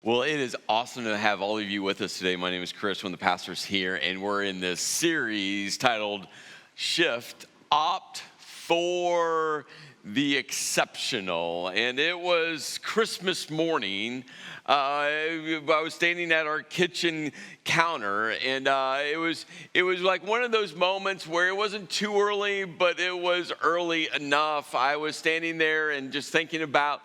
Well, it is awesome to have all of you with us today. My name is Chris, one of the pastors here, and we're in this series titled Shift, Opt for the Exceptional. And it was Christmas morning. I was standing at our kitchen counter, and it was like one of those moments where it wasn't too early, but it was early enough. I was standing there and just thinking about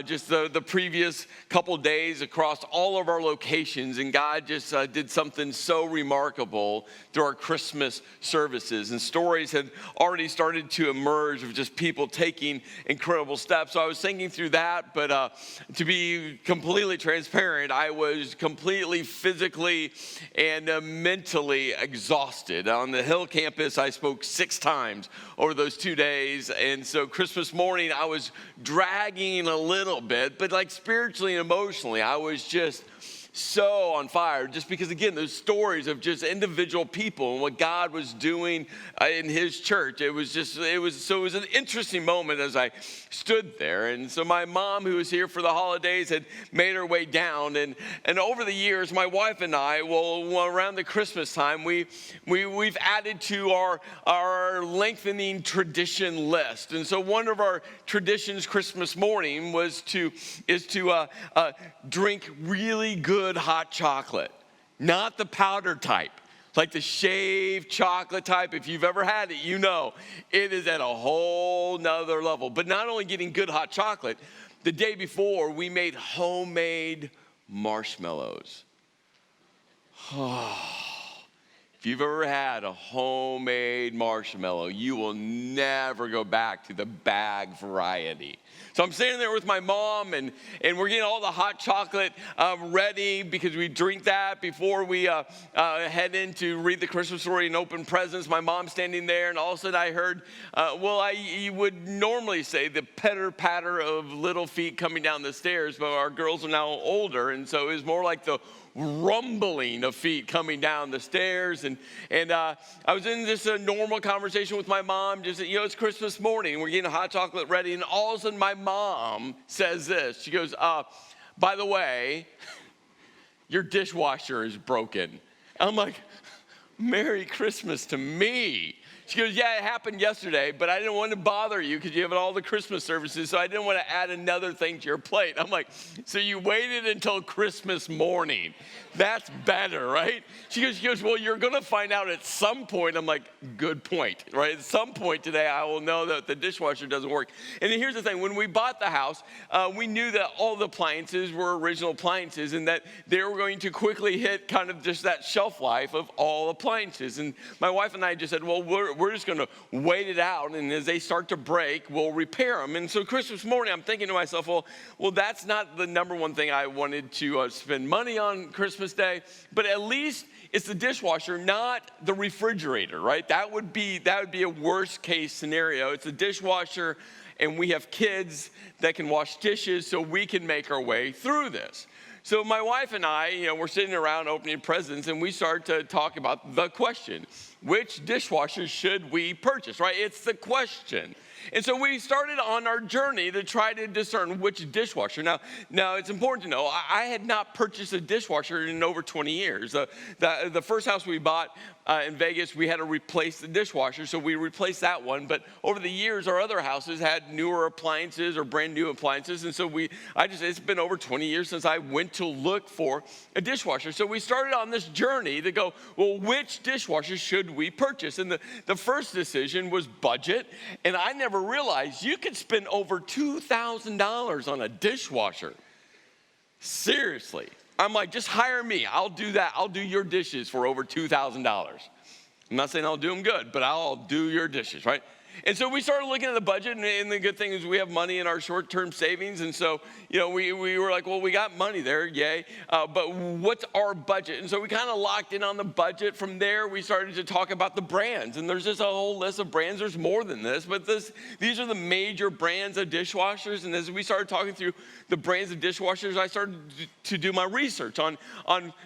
just the previous couple days across all of our locations, and God just did something so remarkable through our Christmas services. And stories had already started to emerge of just people taking incredible steps. So I was thinking through that, but to be completely transparent, I was completely physically and mentally exhausted. On the Hill campus, I spoke 6 times over those 2 days, and so Christmas morning, I was dragging a little bit, but like spiritually and emotionally, I was just so on fire, just because, again, those stories of just individual people and what God was doing in his church. It was an interesting moment as I stood there. And so my mom, who was here for the holidays, had made her way down. And over the years, my wife and I, around the Christmas time, we've added to our lengthening tradition list. And so one of our traditions Christmas morning is to drink really good hot chocolate, not the powder type, like the shaved chocolate type. If you've ever had it, you know it is at a whole nother level. But not only getting good hot chocolate, the day before we made homemade marshmallows. If you've ever had a homemade marshmallow, you will never go back to the bag variety. So I'm standing there with my mom, and we're getting all the hot chocolate ready because we drink that before we head in to read the Christmas story and open presents. My mom's standing there, and all of a sudden I heard, you would normally say the pitter-patter of little feet coming down the stairs, but our girls are now older, and so it was more like the rumbling of feet coming down the stairs. And I was in just a normal conversation with my mom, just, it's Christmas morning, we're getting hot chocolate ready, and all of a sudden my mom says this. She goes, by the way, your dishwasher is broken. I'm like, Merry Christmas to me. She goes, yeah, it happened yesterday, but I didn't want to bother you because you have all the Christmas services, so I didn't want to add another thing to your plate. I'm like, so you waited until Christmas morning. That's better, right? She goes, well, you're going to find out at some point. I'm like, good point, right? At some point today, I will know that the dishwasher doesn't work. And then here's the thing. When we bought the house, we knew that all the appliances were original appliances and that they were going to quickly hit kind of just that shelf life of all appliances. And my wife and I just said, well, we're just going to wait it out, and as they start to break, we'll repair them. And so Christmas morning, I'm thinking to myself, well, that's not the number one thing I wanted to spend money on Christmas Day, but at least it's the dishwasher, not the refrigerator, right? That would be a worst case scenario. It's the dishwasher, and we have kids that can wash dishes, so we can make our way through this. So my wife and I, we're sitting around opening presents, and we start to talk about the question: which dishwasher should we purchase, right? It's the question. And so we started on our journey to try to discern which dishwasher. Now it's important to know, I had not purchased a dishwasher in over 20 years. The first house we bought in Vegas, we had to replace the dishwasher, so we replaced that one. But over the years, our other houses had newer appliances or brand new appliances. And so it's been over 20 years since I went to look for a dishwasher. So we started on this journey to go, well, which dishwasher should we purchase? And the first decision was budget. And I never realized you could spend over $2,000 on a dishwasher. Seriously. I'm like, just hire me. I'll do that. I'll do your dishes for over $2,000. I'm not saying I'll do them good, but I'll do your dishes, right? And so we started looking at the budget, and the good thing is we have money in our short-term savings. And so, we were like, well, we got money there, yay. But what's our budget? And so we kind of locked in on the budget. From there, we started to talk about the brands. And there's just a whole list of brands. There's more than this, but these are the major brands of dishwashers. And as we started talking through the brands of dishwashers, I started to do my research on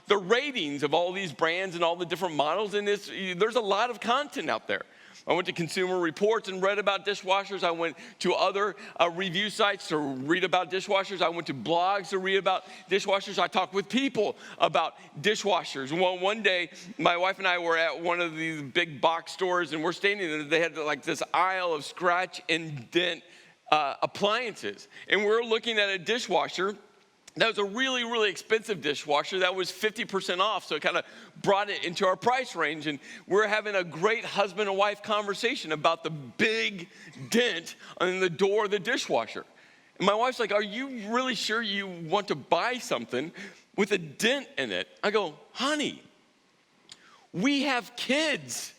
the ratings of all these brands and all the different models. And there's a lot of content out there. I went to Consumer Reports and read about dishwashers. I went to other review sites to read about dishwashers. I went to blogs to read about dishwashers. I talked with people about dishwashers. Well, one day, my wife and I were at one of these big box stores, and we're standing there. They had like this aisle of scratch and dent appliances. And we're looking at a dishwasher. That was a really, really expensive dishwasher. That was 50% off, so it kind of brought it into our price range. And we're having a great husband and wife conversation about the big dent on the door of the dishwasher. And my wife's like, are you really sure you want to buy something with a dent in it? I go, honey, we have kids.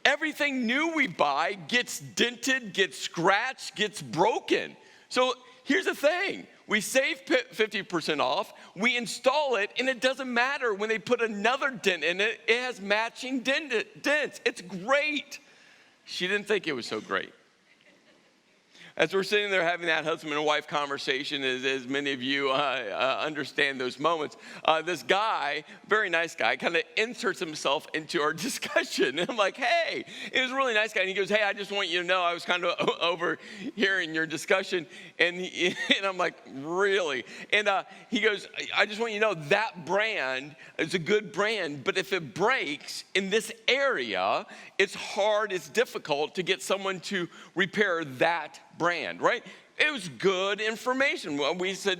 Everything new we buy gets dented, gets scratched, gets broken. So here's the thing. We save 50% off, we install it, and it doesn't matter when they put another dent in it. It has matching dents. It's great. She didn't think it was so great. As we're sitting there having that husband and wife conversation, as many of you understand those moments, this guy, very nice guy, kind of inserts himself into our discussion. And I'm like, hey, he was a really nice guy. And he goes, hey, I just want you to know I was kind of overhearing your discussion. And I'm like, really? And he goes, I just want you to know that brand is a good brand, but if it breaks in this area, it's hard, it's difficult to get someone to repair that brand, right? It was good information. Well, we said,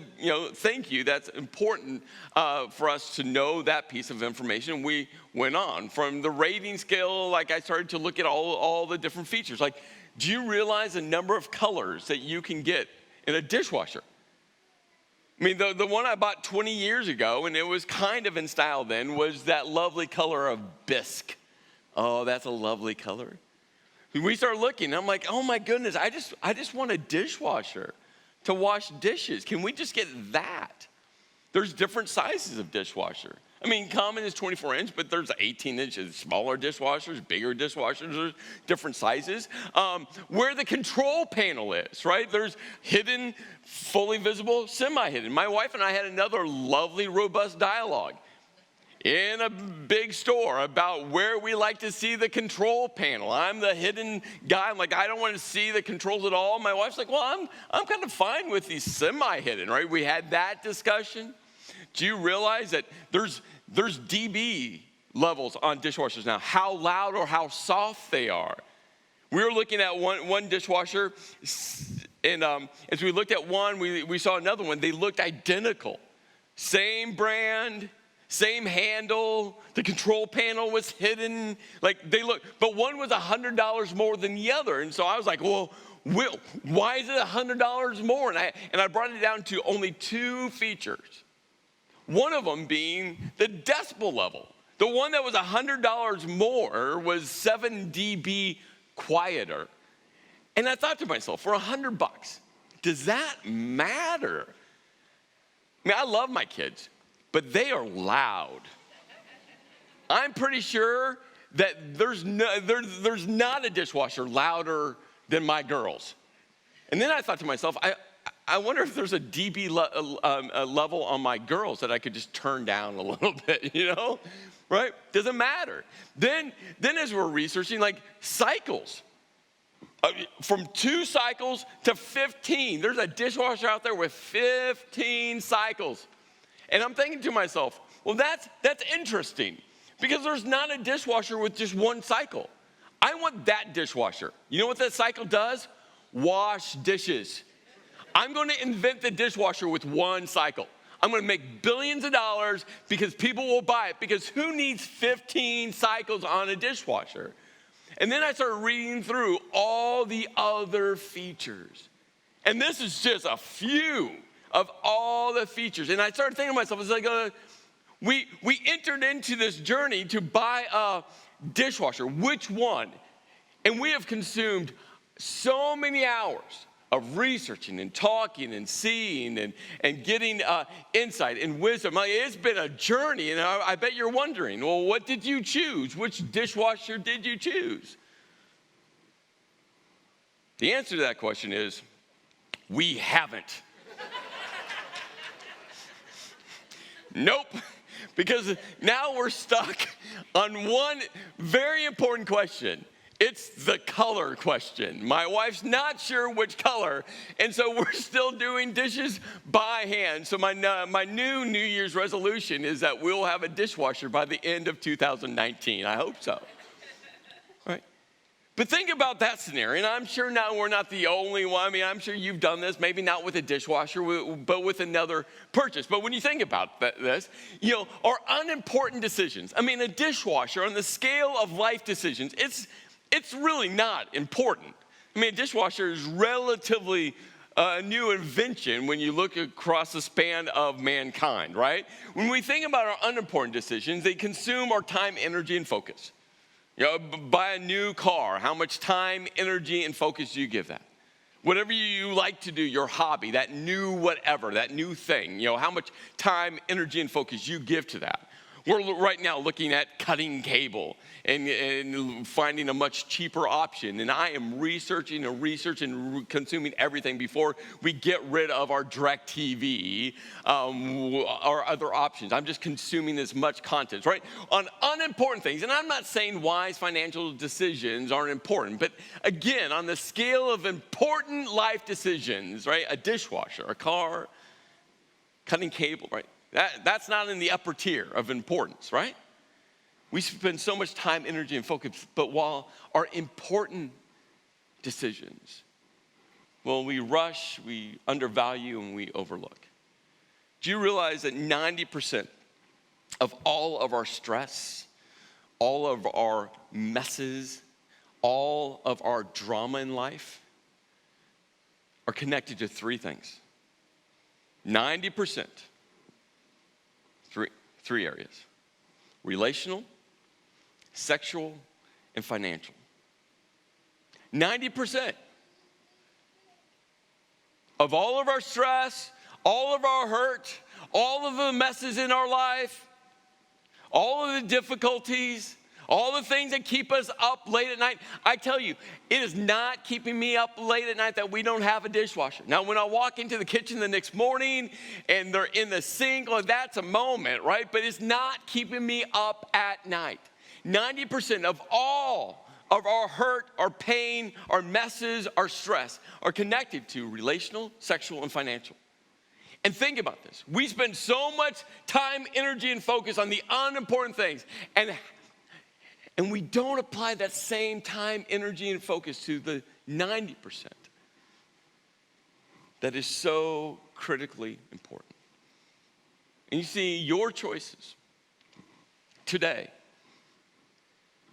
thank you. That's important for us to know that piece of information. We went on from the rating scale. Like I started to look at all the different features. Like, do you realize the number of colors that you can get in a dishwasher? I mean, the one I bought 20 years ago, and it was kind of in style then, was that lovely color of bisque. Oh, that's a lovely color. We start looking, I'm like, oh my goodness, I just want a dishwasher to wash dishes. Can we just get that? There's different sizes of dishwasher. I mean, common is 24 inch, but there's 18 inches, smaller dishwashers, bigger dishwashers, there's different sizes. Where the control panel is, right? There's hidden, fully visible, semi-hidden. My wife and I had another lovely, robust dialogue in a big store about where we like to see the control panel. I'm the hidden guy. I'm like, I don't want to see the controls at all. My wife's like, well, I'm kind of fine with these semi-hidden, right? We had that discussion. Do you realize that there's dB levels on dishwashers now, how loud or how soft they are? We were looking at one dishwasher, and as we looked at one, we saw another one. They looked identical. Same brand, same handle, the control panel was hidden, like they look, but one was $100 more than the other. And so I was like, well, why is it $100 more? And I brought it down to only two features. One of them being the decibel level. The one that was $100 more was 7 dB quieter. And I thought to myself, for $100, does that matter? I mean, I love my kids, but they are loud. I'm pretty sure that there's not a dishwasher louder than my girls. And then I thought to myself, I wonder if there's a dB level on my girls that I could just turn down a little bit, right? Doesn't matter. Then as we're researching, like cycles, from 2 cycles to 15. There's a dishwasher out there with 15 cycles. And I'm thinking to myself, well, that's interesting, because there's not a dishwasher with just 1 cycle. I want that dishwasher. You know what that cycle does? Wash dishes. I'm going to invent the dishwasher with 1 cycle. I'm going to make billions of dollars because people will buy it, because who needs 15 cycles on a dishwasher? And then I started reading through all the other features. And this is just a few of all the features. And I started thinking to myself, it's like, we entered into this journey to buy a dishwasher. Which one? And we have consumed so many hours of researching and talking and seeing and getting insight and wisdom. Like, it's been a journey, and I bet you're wondering, well, what did you choose? Which dishwasher did you choose? The answer to that question is, we haven't. Nope, because now we're stuck on one very important question. It's the color question. My wife's not sure which color, and so we're still doing dishes by hand. So my new New Year's resolution is that we'll have a dishwasher by the end of 2019. I hope so. Right? But think about that scenario, and I'm sure now we're not the only one. I mean, I'm sure you've done this, maybe not with a dishwasher, but with another purchase. But when you think about this, our unimportant decisions. I mean, a dishwasher on the scale of life decisions, it's really not important. I mean, a dishwasher is relatively a new invention when you look across the span of mankind, right? When we think about our unimportant decisions, they consume our time, energy, and focus. Buy a new car, how much time, energy, and focus do you give that? Whatever you like to do, your hobby, that new whatever, that new thing, how much time, energy, and focus you give to that. We're right now looking at cutting cable and finding a much cheaper option. And I am researching and consuming everything before we get rid of our DirecTV, our other options. I'm just consuming as much content, right? On unimportant things. And I'm not saying wise financial decisions aren't important. But again, on the scale of important life decisions, right? A dishwasher, a car, cutting cable, right? That's not in the upper tier of importance, right? We spend so much time, energy, and focus, but while our important decisions, well, we rush, we undervalue, and we overlook. Do you realize that 90% of all of our stress, all of our messes, all of our drama in life are connected to three things? 90%. Three areas: relational, sexual, and financial. 90% of all of our stress, all of our hurt, all of the messes in our life, all of the difficulties, all the things that keep us up late at night. I tell you, it is not keeping me up late at night that we don't have a dishwasher. Now, when I walk into the kitchen the next morning and they're in the sink, well, that's a moment, right? But it's not keeping me up at night. 90% of all of our hurt, our pain, our messes, our stress are connected to relational, sexual, and financial. And think about this. We spend so much time, energy, and focus on the unimportant things. And we don't apply that same time, energy, and focus to the 90% that is so critically important. And you see, your choices today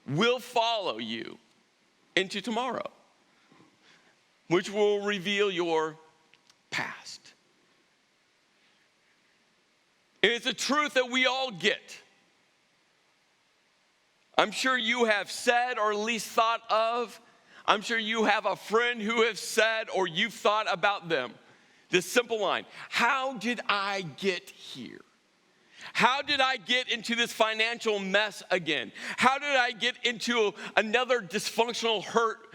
will follow you into tomorrow, which will reveal your past. And it's a truth that we all get. I'm sure you have said or at least thought of. I'm sure you have a friend who has said or you've thought about them. This simple line: how did I get here? How did I get into this financial mess again? How did I get into another dysfunctional,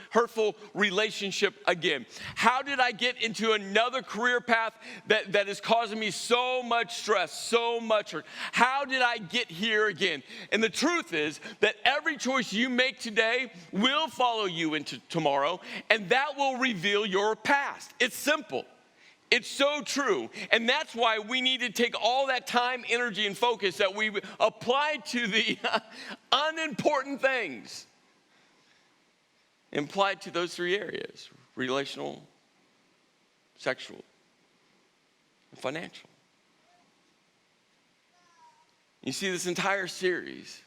hurtful relationship again? How did I get into another career path that is causing me so much stress, so much hurt? How did I get here again? And the truth is that every choice you make today will follow you into tomorrow, and that will reveal your past. It's simple. It's so true. And that's why we need to take all that time, energy, and focus that we apply to the unimportant things and apply it to those three areas: relational, sexual, and financial. You see, this entire series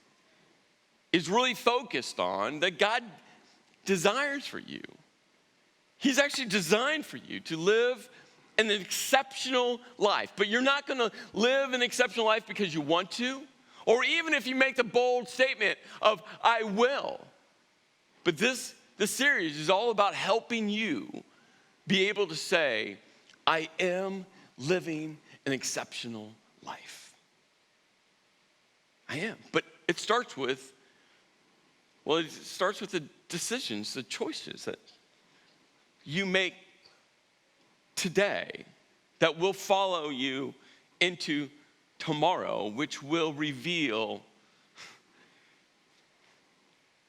is really focused on that God desires for you. He's actually designed for you to live an exceptional life. But you're not going to live an exceptional life because you want to, or even if you make the bold statement of, I will. But this series is all about helping you be able to say, I am living an exceptional life. I am. But it starts with the decisions, the choices that you make today that will follow you into tomorrow, which will reveal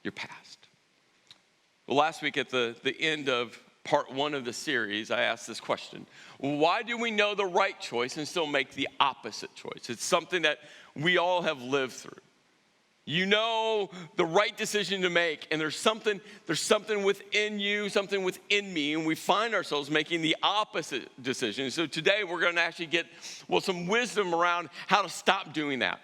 your past. Well, last week at the end of part 1 of the series, I asked this question. Why do we know the right choice and still make the opposite choice? It's something that we all have lived through. You know the right decision to make, and there's something within you, something within me, and we find ourselves making the opposite decision. So today we're going to actually get, some wisdom around how to stop doing that.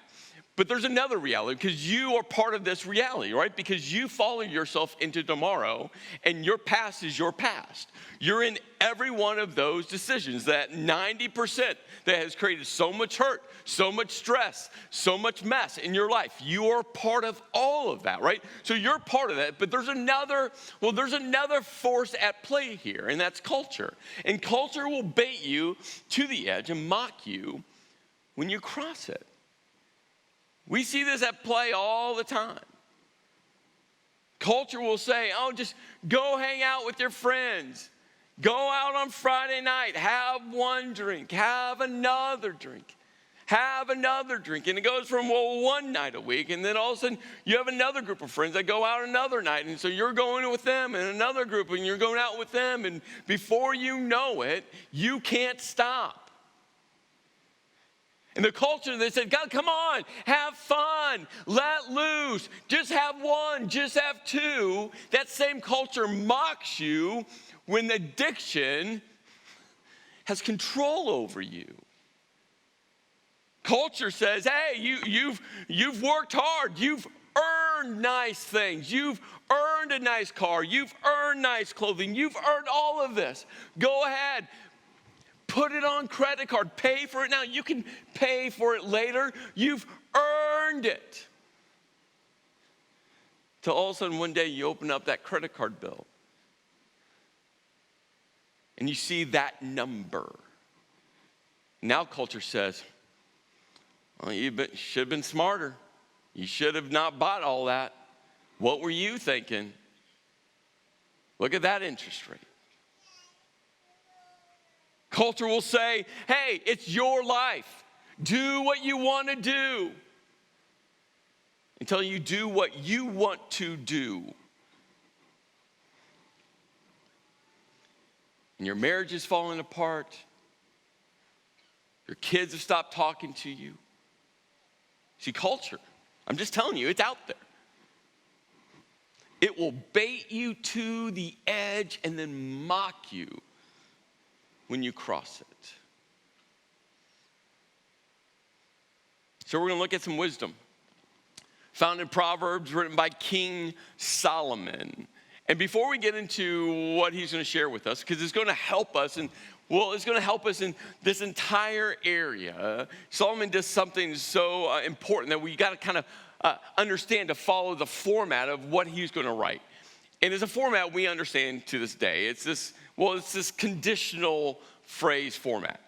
But there's another reality, because you are part of this reality, right? Because you follow yourself into tomorrow, and your past is your past. You're in every one of those decisions, that 90% that has created so much hurt, so much stress, so much mess in your life. You are part of all of that, right? So you're part of that, but there's another force at play here, and that's culture. And culture will bait you to the edge and mock you when you cross it. We see this at play all the time. Culture will say, just go hang out with your friends. Go out on Friday night, have one drink, have another drink, have another drink. And it goes from, one night a week, and then all of a sudden you have another group of friends that go out another night. And so you're going with them, and another group, and you're going out with them. And before you know it, you can't stop. And the culture, they said, God, come on, have fun, let loose, just have one, just have two. That same culture mocks you when addiction has control over you. Culture says, hey, you've worked hard, you've earned nice things, you've earned a nice car, you've earned nice clothing, you've earned all of this. Go ahead. Put it on credit card. Pay for it now. You can pay for it later. You've earned it. Till all of a sudden one day you open up that credit card bill and you see that number. Now culture says, you should have been smarter. You should have not bought all that. What were you thinking? Look at that interest rate. Culture will say, hey, it's your life. Do what you want to do. Until you do what you want to do. And your marriage is falling apart. Your kids have stopped talking to you. See, culture, I'm just telling you, it's out there. It will bait you to the edge and then mock you when you cross it. So we're going to look at some wisdom found in Proverbs, written by King Solomon. And before we get into what he's going to share with us, because it's going to help us, it's going to help us in this entire area. Solomon does something so important that we got to kind of understand to follow the format of what he's going to write. And it's a format we understand to this day. It's this conditional phrase format.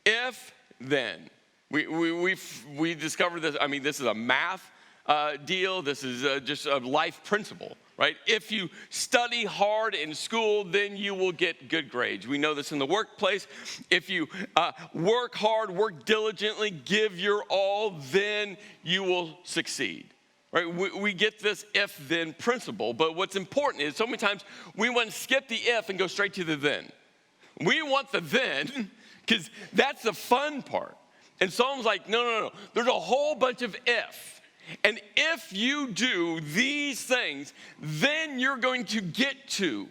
If, then. We discovered this. I mean, this is a math deal. This is just a life principle, right? If you study hard in school, then you will get good grades. We know this in the workplace. If you work hard, work diligently, give your all, then you will succeed. Right? We get this if-then principle, but what's important is so many times we want to skip the if and go straight to the then. We want the then because that's the fun part. And Solomon's like, no. There's a whole bunch of if. And if you do these things, then you're going to get to.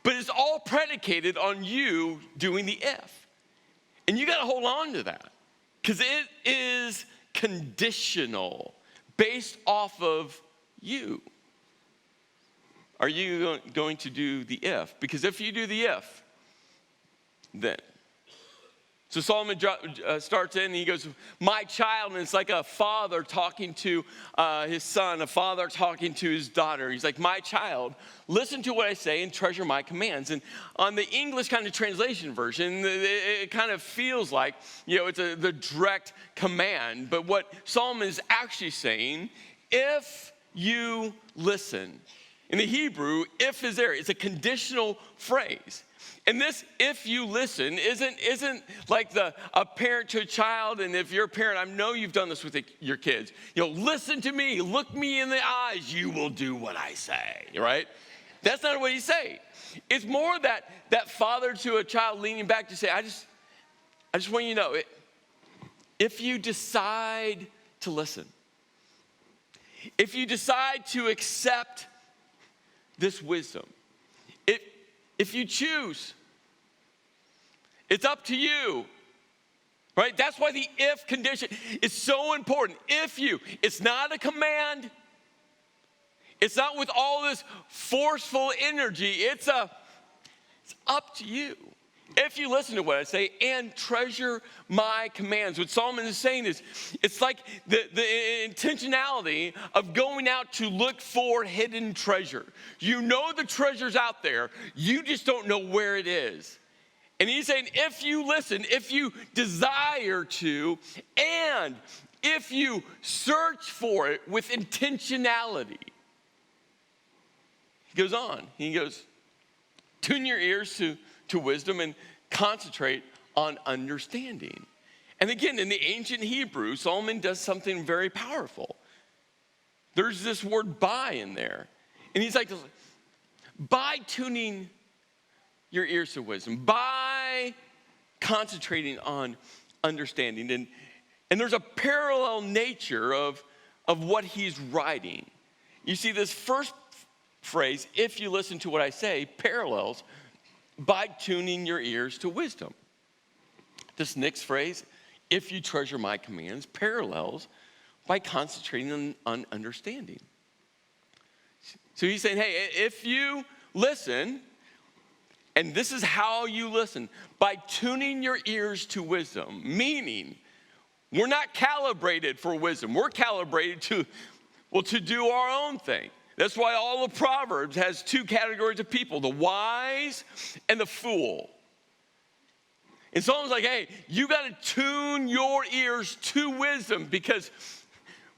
But it's all predicated on you doing the if. And you got to hold on to that because it is conditional. Based off of you. Are you going to do the if? Because if you do the if, then. So Solomon starts in and he goes, my child, and it's like a father talking to his son, a father talking to his daughter. He's like, my child, listen to what I say and treasure my commands. And on the English kind of translation version, it kind of feels like, it's the direct command. But what Solomon is actually saying, if you listen. In the Hebrew, if is there. It's a conditional phrase. And this, if you listen, isn't like a parent to a child. And if you're a parent, I know you've done this with your kids. Listen to me, look me in the eyes, you will do what I say, right? That's not what he's saying. It's more that father to a child leaning back to say, I just want you to know, if you decide to listen, if you decide to accept this wisdom, if you choose, it's up to you, right? That's why the if condition is so important. If you, it's not a command. It's not with all this forceful energy. It's up to you. If you listen to what I say and treasure my commands. What Solomon is saying is, it's like the intentionality of going out to look for hidden treasure. You know the treasure's out there. You just don't know where it is. And he's saying, if you listen, if you desire to, and if you search for it with intentionality. He goes on. He goes, tune your ears to wisdom and concentrate on understanding. And again, in the ancient Hebrew, Solomon does something very powerful. There's this word by in there. And he's like, by tuning your ears to wisdom, by concentrating on understanding. And there's a parallel nature of what he's writing. You see, this first phrase, if you listen to what I say, parallels by tuning your ears to wisdom. This next phrase, if you treasure my commands, parallels by concentrating on understanding. So he's saying, hey, if you listen, and this is how you listen, by tuning your ears to wisdom, meaning we're not calibrated for wisdom. We're calibrated to do our own thing. That's why all of Proverbs has two categories of people, the wise and the fool. And Solomon's like, hey, you got to tune your ears to wisdom, because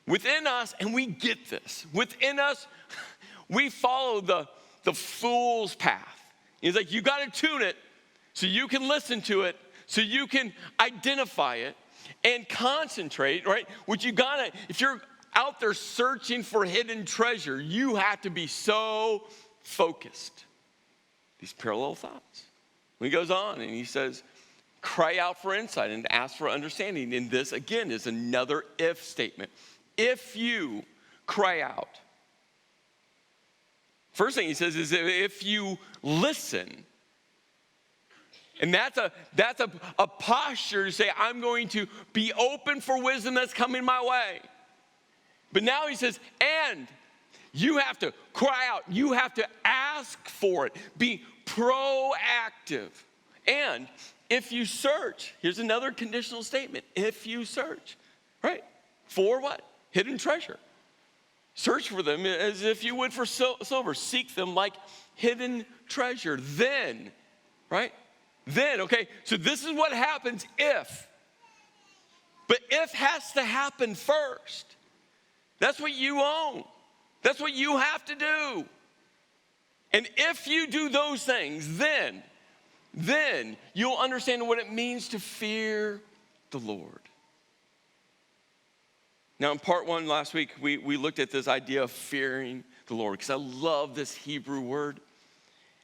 within us, and we get this, within us, we follow the fool's path. He's like, you got to tune it so you can listen to it, so you can identify it and concentrate, right? What you got to, if you're out there searching for hidden treasure, you have to be so focused. These parallel thoughts. He goes on and he says, cry out for insight and ask for understanding. And this, again, is another if statement. If you cry out. First thing he says is, if you listen. And that's a posture to say, I'm going to be open for wisdom that's coming my way. But now he says, and you have to cry out. You have to ask for it. Be proactive. And if you search, here's another conditional statement. If you search, right? For what? Hidden treasure. Search for them as if you would for silver. Seek them like hidden treasure. Then, right? Then, okay, so this is what happens if. But if has to happen first. That's what you own. That's what you have to do. And if you do those things, then you'll understand what it means to fear the Lord. Now, in part one last week, we looked at this idea of fearing the Lord, because I love this Hebrew word.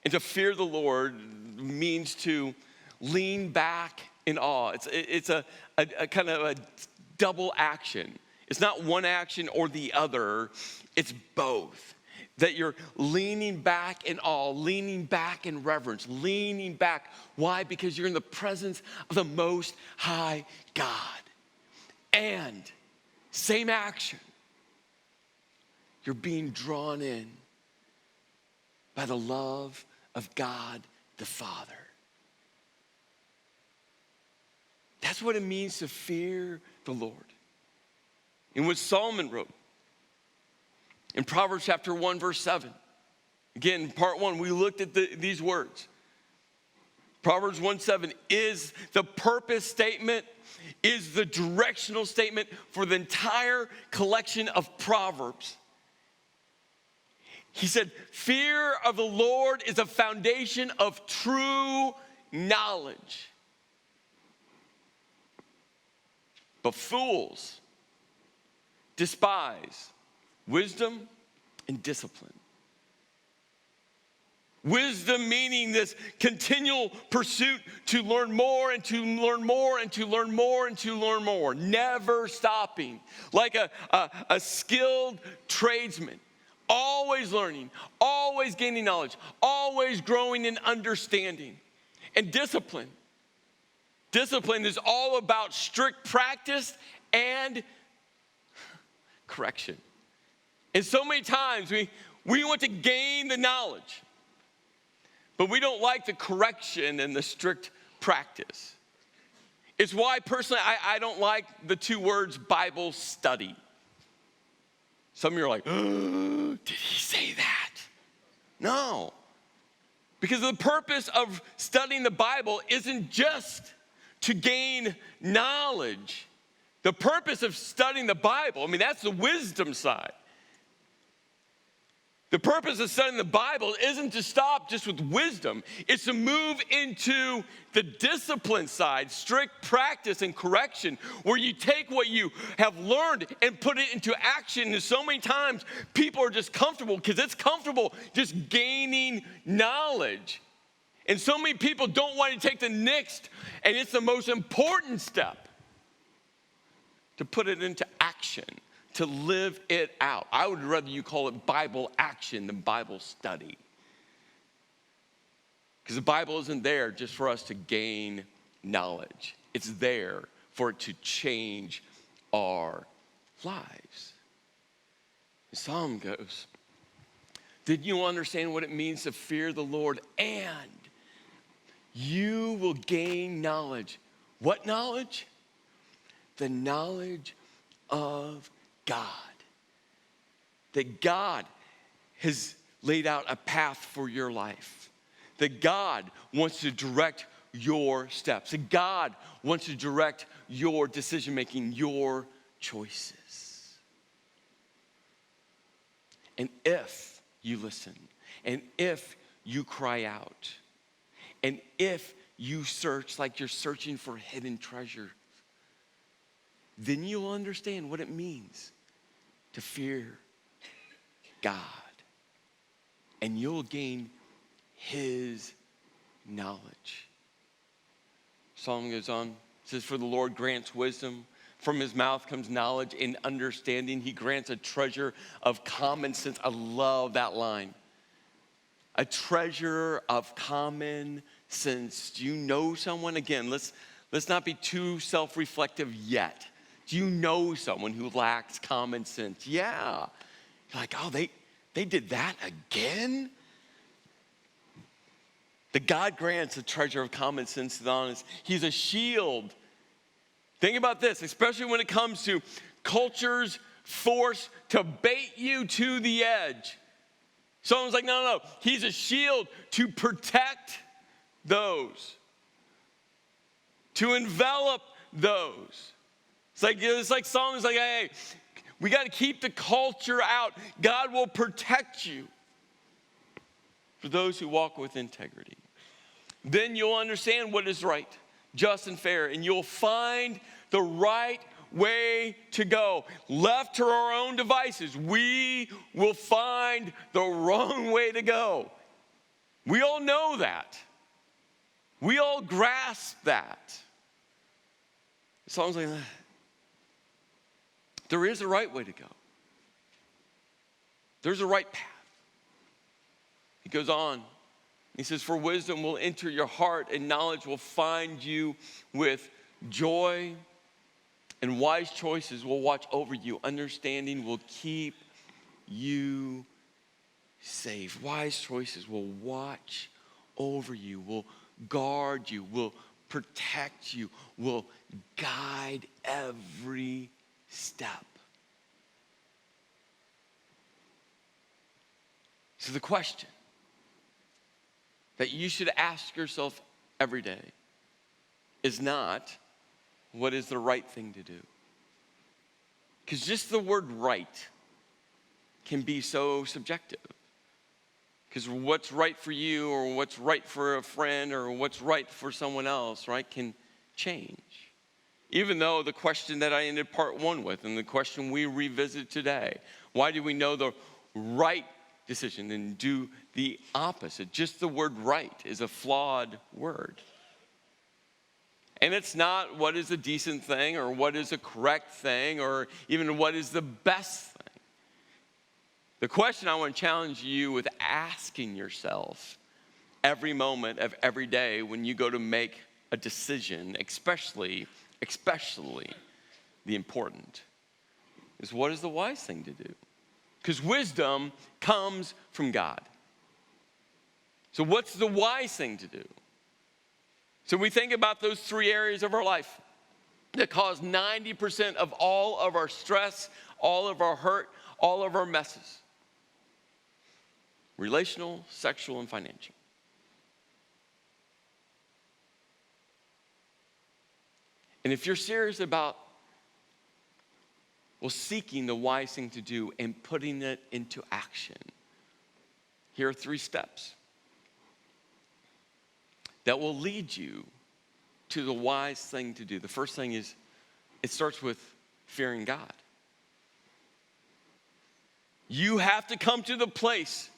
And to fear the Lord means to lean back in awe. It's a kind of a double action. It's not one action or the other. It's both. That you're leaning back in awe, leaning back in reverence, leaning back. Why? Because you're in the presence of the Most High God. And same action. You're being drawn in by the love of God the Father. That's what it means to fear the Lord. And what Solomon wrote in Proverbs chapter 1, verse 7. Again, part one, we looked at these words. Proverbs 1:7 is the purpose statement, is the directional statement for the entire collection of Proverbs. He said, fear of the Lord is a foundation of true knowledge. But fools despise wisdom and discipline. Wisdom meaning this continual pursuit to learn more and to learn more and to learn more and to learn more. Never stopping. Like a skilled tradesman. Always learning, always gaining knowledge, always growing in understanding. And discipline. Discipline is all about strict practice and correction. And so many times we want to gain the knowledge, but we don't like the correction and the strict practice. It's why personally I don't like the two words Bible study. Some of you are like, oh, did he say that? No. Because the purpose of studying the Bible isn't just to gain knowledge. The purpose of studying the Bible, that's the wisdom side. The purpose of studying the Bible isn't to stop just with wisdom. It's to move into the discipline side, strict practice and correction, where you take what you have learned and put it into action. And so many times people are just comfortable because it's comfortable just gaining knowledge. And so many people don't want to take the next, and it's the most important step, to put it into action, to live it out. I would rather you call it Bible action than Bible study. Because the Bible isn't there just for us to gain knowledge. It's there for it to change our lives. The psalm goes, did you understand what it means to fear the Lord? And you will gain knowledge. What knowledge? The knowledge of God. That God has laid out a path for your life. That God wants to direct your steps. That God wants to direct your decision making, your choices. And if you listen, and if you cry out, and if you search like you're searching for hidden treasure, then you'll understand what it means to fear God. And you'll gain his knowledge. Psalm goes on, it says, for the Lord grants wisdom. From his mouth comes knowledge and understanding. He grants a treasure of common sense. I love that line. A treasure of common sense. Do you know someone? Again, let's not be too self-reflective yet. Do you know someone who lacks common sense? Yeah. You're like, oh, they did that again? The God grants a treasure of common sense to the honest. He's a shield. Think about this, especially when it comes to culture's force to bait you to the edge. Someone's like, no. He's a shield to protect those, to envelop those. It's like songs like, hey, we got to keep the culture out. God will protect you for those who walk with integrity. Then you'll understand what is right, just and fair, and you'll find the right way to go. Left to our own devices, we will find the wrong way to go. We all know that. We all grasp that. Songs like that. There is a right way to go. There's a right path. He goes on. He says, for wisdom will enter your heart and knowledge will find you with joy, and wise choices will watch over you. Understanding will keep you safe. Wise choices will watch over you, will guard you, will protect you, will guide every step. So the question that you should ask yourself every day is not, what is the right thing to do? Because just the word right can be so subjective. Because what's right for you or what's right for a friend or what's right for someone else, right, can change. Even though the question that I ended part one with and the question we revisit today, why do we know the right decision and do the opposite. Just the word right is a flawed word. And it's not what is a decent thing or what is a correct thing or even what is the best thing. The question I want to challenge you with asking yourself every moment of every day when you go to make a decision, especially the important, is what is the wise thing to do? Because wisdom comes from God. So what's the wise thing to do? So we think about those three areas of our life that cause 90% of all of our stress, all of our hurt, all of our messes. Relational, sexual, and financial. And if you're serious about, seeking the wise thing to do and putting it into action, here are 3 steps that will lead you to the wise thing to do. The first thing is, it starts with fearing God. You have to come to the place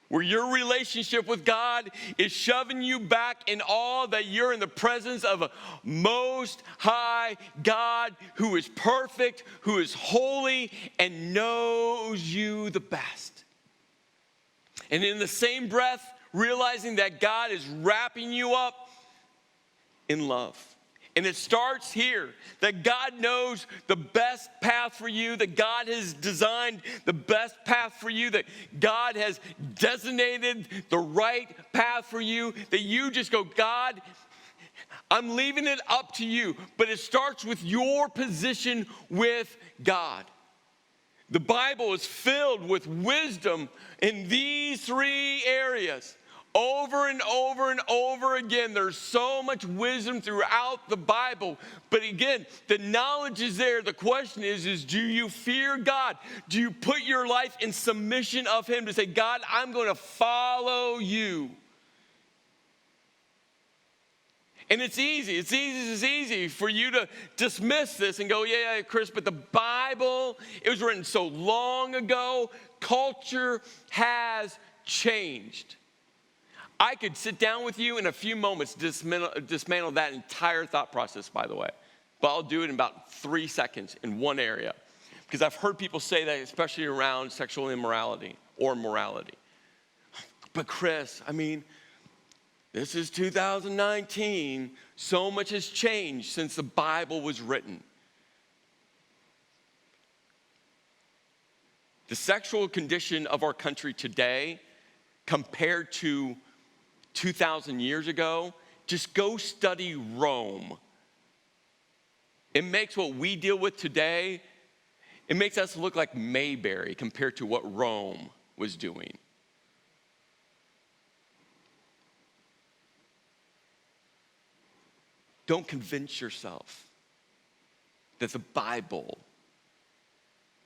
where your relationship with God is shoving you back in awe that you're in the presence of a most high God who is perfect, who is holy, and knows you the best. And in the same breath, realizing that God is wrapping you up in love. And it starts here, that God knows the best path for you, that God has designed the best path for you, that God has designated the right path for you, that you just go, God, I'm leaving it up to you. But it starts with your position with God. The Bible is filled with wisdom in these 3 areas. Over and over and over again, there's so much wisdom throughout the Bible. But again, the knowledge is there. The question is do you fear God? Do you put your life in submission of Him to say, God, I'm going to follow you? And it's easy. It's easy for you to dismiss this and go, yeah, Chris, but the Bible, it was written so long ago. Culture has changed. I could sit down with you in a few moments, dismantle that entire thought process, by the way. But I'll do it in about 3 seconds in one area. Because I've heard people say that, especially around sexual immorality or morality. But Chris, this is 2019. So much has changed since the Bible was written. The sexual condition of our country today, compared to 2,000 years ago, just go study Rome. It makes what we deal with today, it makes us look like Mayberry compared to what Rome was doing. Don't convince yourself that the Bible,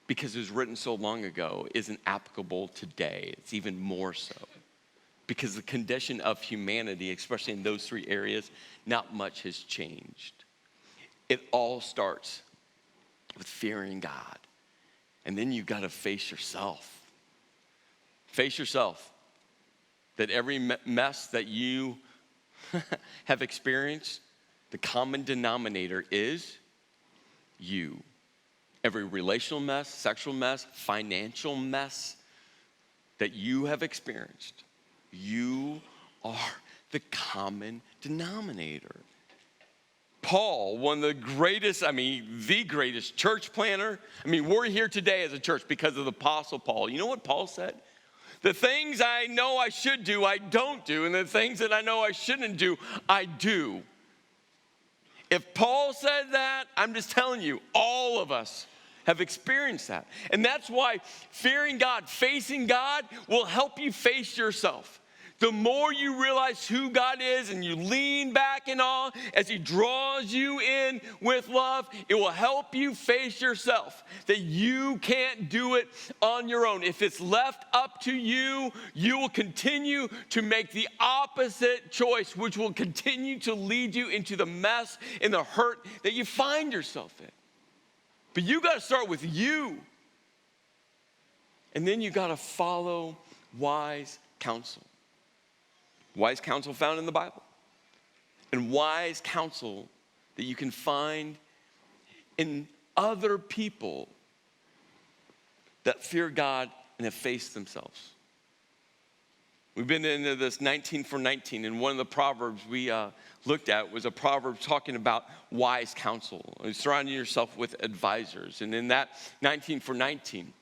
because it was written so long ago, isn't applicable today. It's even more so. Because the condition of humanity, especially in those 3 areas, not much has changed. It all starts with fearing God. And then you've got to face yourself. Face yourself. That every mess that you have experienced, the common denominator is you. Every relational mess, sexual mess, financial mess that you have experienced, you are the common denominator. Paul, one of the greatest, the greatest church planner. We're here today as a church because of the Apostle Paul. You know what Paul said? The things I know I should do, I don't do. And the things that I know I shouldn't do, I do. If Paul said that, I'm just telling you, all of us have experienced that. And that's why fearing God, facing God, will help you face yourself. The more you realize who God is and you lean back in awe as He draws you in with love, it will help you face yourself, that you can't do it on your own. If it's left up to you, you will continue to make the opposite choice, which will continue to lead you into the mess and the hurt that you find yourself in. But you got to start with you. And then you got to follow wise counsel. Wise counsel found in the Bible. And wise counsel that you can find in other people that fear God and have faced themselves. We've been into this 19 for 19, and one of the Proverbs we looked at was a proverb talking about wise counsel, surrounding yourself with advisors. And in that 19 for 19,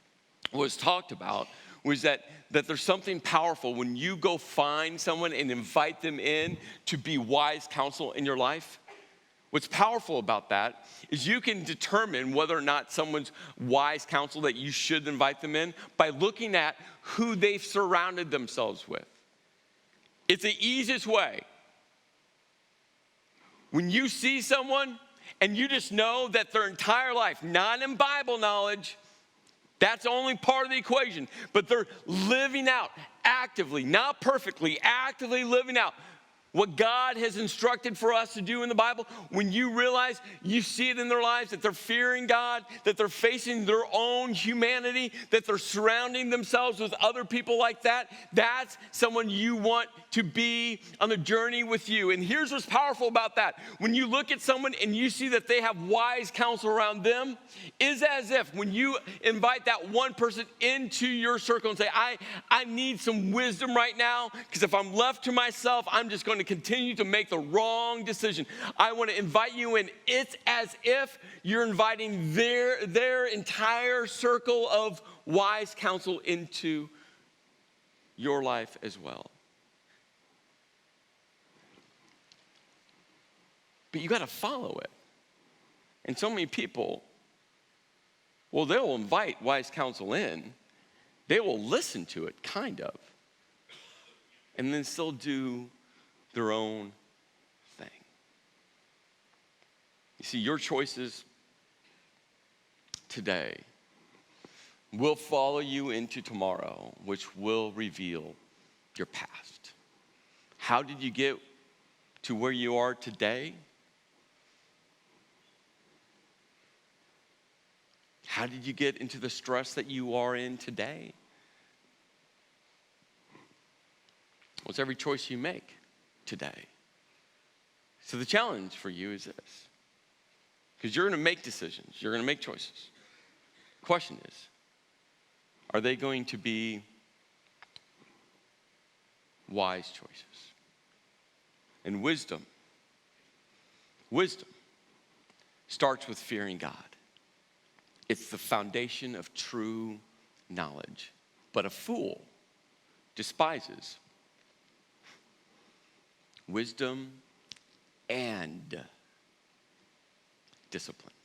what was talked about was that there's something powerful when you go find someone and invite them in to be wise counsel in your life. What's powerful about that is you can determine whether or not someone's wise counsel that you should invite them in by looking at who they've surrounded themselves with. It's the easiest way. When you see someone and you just know that their entire life, not in Bible knowledge, that's only part of the equation, but they're living out actively, not perfectly, actively living out what God has instructed for us to do in the Bible. When you realize, you see it in their lives, that they're fearing God, that they're facing their own humanity, that they're surrounding themselves with other people like that, that's someone you want to be on the journey with you. And here's what's powerful about that. When you look at someone and you see that they have wise counsel around them, is as if when you invite that one person into your circle and say, I need some wisdom right now, because if I'm left to myself, I'm just going to continue to make the wrong decision. I want to invite you in. It's as if you're inviting their entire circle of wise counsel into your life as well. But you got to follow it. And so many people, well, they'll invite wise counsel in. They will listen to it, kind of, and then still do their own thing. You see, your choices today will follow you into tomorrow, which will reveal your past. How did you get to where you are today? How did you get into the stress that you are in today? Well, it's every choice you make today. So the challenge for you is this, because you're going to make decisions, you're going to make choices. The question is, are they going to be wise choices? And wisdom starts with fearing God. It's the foundation of true knowledge. But a fool despises wisdom and discipline.